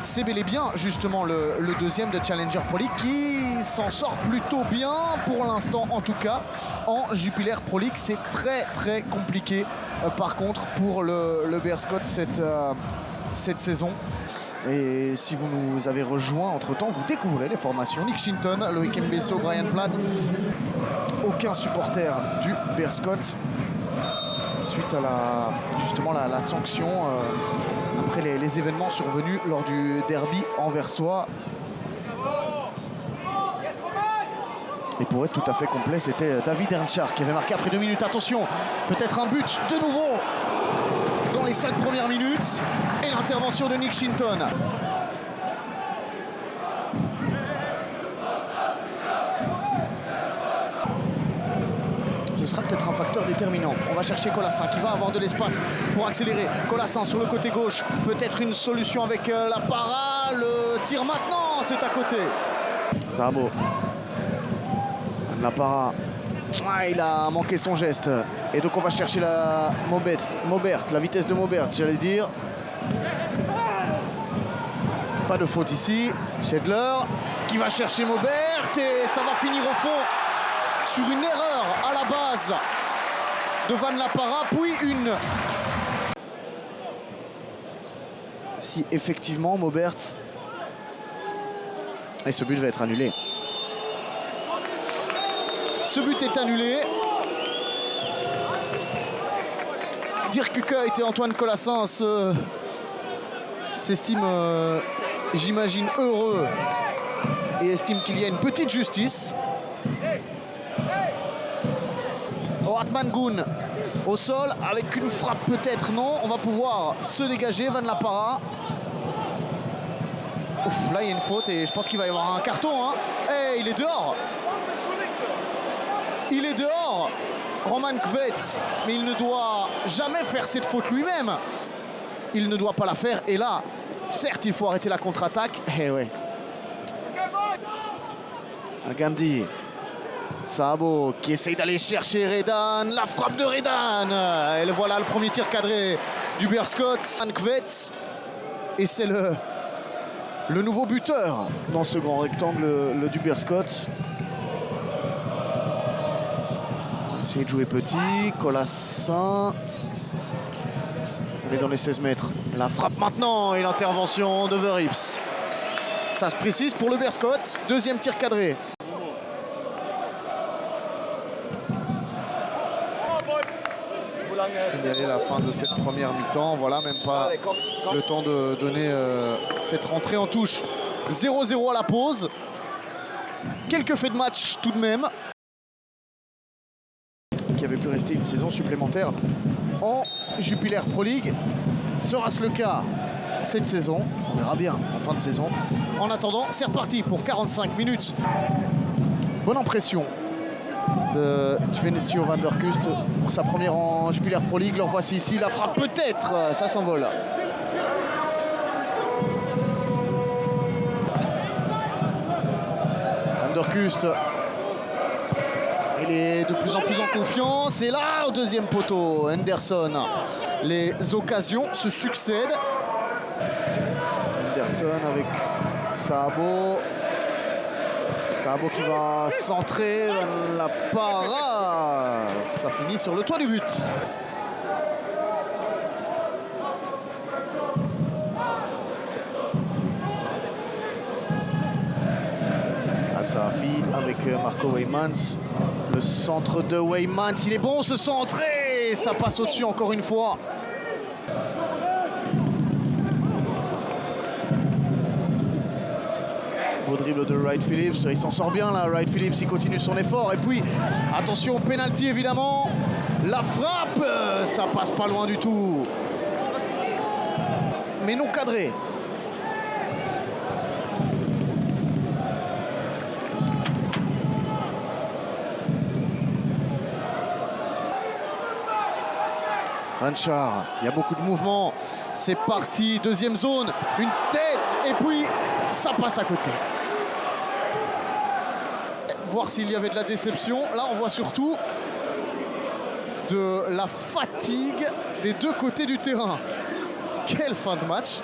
c'est bel et bien justement le deuxième de Challenger Pro League qui s'en sort plutôt bien pour l'instant en tout cas. En Jupiler Pro League, c'est très compliqué par contre pour le Bearscot cette saison. Et si vous nous avez rejoints entre-temps, vous découvrez les formations. Nick Shinton, Loïc Mbesso, Brian Platt. Aucun supporter du Bearscot suite à justement la sanction après les événements survenus lors du derby anversois. Et pour être tout à fait complet, c'était David Ernchar qui avait marqué après 2 minutes. Attention, peut-être un but de nouveau dans les 5 premières minutes. Et l'intervention de Nick Shinton. Ce sera peut-être un facteur déterminant. On va chercher Colassin qui va avoir de l'espace pour accélérer. Colassin sur le côté gauche. Peut-être une solution avec la para. Le tir maintenant, c'est à côté. Ça va beau. La para. Ah, il a manqué son geste. Et donc on va chercher la Maubert, la vitesse de Maubert, j'allais dire. Pas de faute ici. Schedler qui va chercher Maubert et ça va finir au fond sur une erreur à la base de Van La Parra, puis une. Si effectivement Maubert. Et ce but va être annulé. Ce but est annulé. Dirk Kuyt et Antoine Colassin s'estiment, j'imagine, heureux et estiment qu'il y a une petite justice. Oratman Goon au sol avec une frappe peut-être, non. On va pouvoir se dégager. Van La Parra. Ouf, là il y a une faute et je pense qu'il va y avoir un carton. Hein. Et il est dehors. Il est dehors, Roman Kvet, mais il ne doit jamais faire cette faute lui-même. Il ne doit pas la faire. Et là, certes, il faut arrêter la contre-attaque. Eh ouais. Gamdi. Sabo qui essaye d'aller chercher Redan. La frappe de Redan. Et voilà le premier tir cadré du Bearscot. Kvet. Et c'est le nouveau buteur dans ce grand rectangle du Bearscot. Essayer de jouer petit, Colassin. On est dans les 16 mètres. La frappe maintenant et l'intervention de Verips. Ça se précise pour le Bearscot. Deuxième tir cadré. Signaler la fin de cette première mi-temps. Voilà, même pas le temps de donner cette rentrée en touche. 0-0 à la pause. Quelques faits de match tout de même. Qui avait pu rester une saison supplémentaire en Jupiler Pro League. Sera-ce le cas cette saison? On verra bien en fin de saison. En attendant, c'est reparti pour 45 minutes. Bonne impression de Venezio van der Kust pour sa première en Jupiler Pro League. Alors voici ici la frappe peut-être, ça s'envole. Van der Kust. Il est de plus en plus en confiance. Et là, au deuxième poteau, Henderson. Les occasions se succèdent. Henderson avec Sabo. Sabo qui va centrer. La para. Ça finit sur le toit du but. Al-Sahafi avec Marco Weymans. Le centre de Weymans, il est bon ce centre et ça passe au-dessus encore une fois. Beau dribble de Wright Phillips, il s'en sort bien là, Wright Phillips, il continue son effort. Et puis, attention, penalty évidemment. La frappe, ça passe pas loin du tout. Mais non cadré. Ranchard, il y a beaucoup de mouvements. C'est parti, deuxième zone, une tête et puis ça passe à côté. Voir s'il y avait de la déception. Là, on voit surtout de la fatigue des deux côtés du terrain. Quelle fin de match.